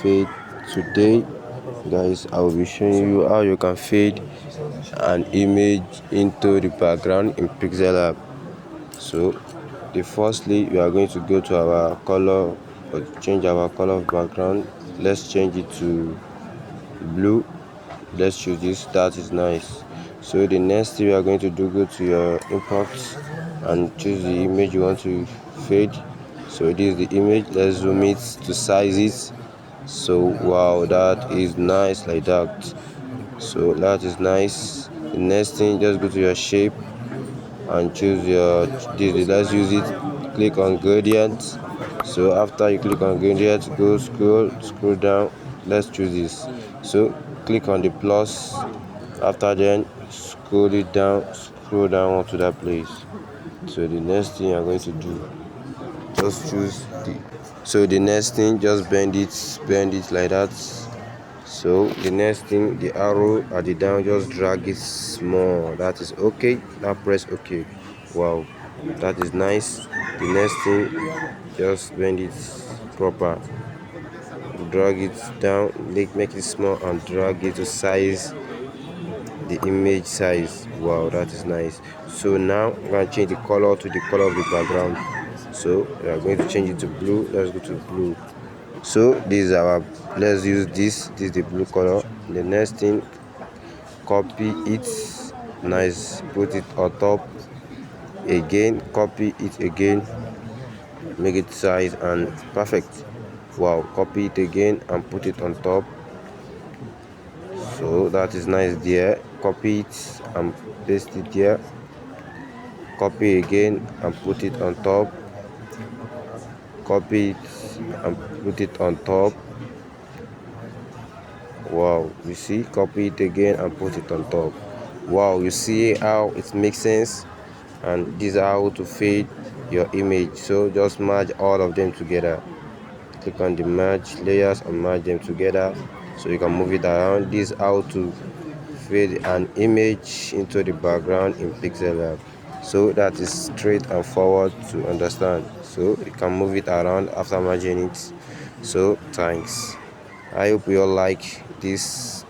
fade. Today guys, I will be showing you how you can fade an image into the background in pixelLab. So firstly we are going to go to our color or change our color of background. Let's change it to blue. Let's choose this. That is nice. So the next thing we are going to do, go to your imports and choose the image you want to fade. So this is the image. Let's zoom it to size it. So wow, that is nice like that. So that is nice. The next thing, just go to your shape and choose your this. Let's use it. Click on gradient. So after you click on gradient, go scroll down. Let's choose this. So click on the plus. After then scroll down onto that place. So the next thing you're going to do, just choose the next thing, just bend it like that. So the next thing, the arrow at the down, just drag it small. That is okay. Now press ok. Wow, that is nice. The next thing, just bend it proper, drag it down, make it small and drag it to size the image size. Wow, that is nice. So now I'm going to change the color to the color of the background. So we are going to change it to blue. Let's go to blue. So this is our, let's use this is the blue color. The next thing, copy it, nice, put it on top again, copy it again, make it size and perfect. Wow, copy it again and put it on top. So that is nice there. Copy it and paste it there, copy again and put it on top, copy it and put it on top. Wow, you see, copy it again and put it on top. Wow, you see how it makes sense. And this is how to fade your image. So just merge all of them together. Click on the merge layers and merge them together so you can move it around. This is how to fade an image into the background in pixelLab. So that is straight and forward to understand. So you can move it around after merging it. So thanks. I hope you all like this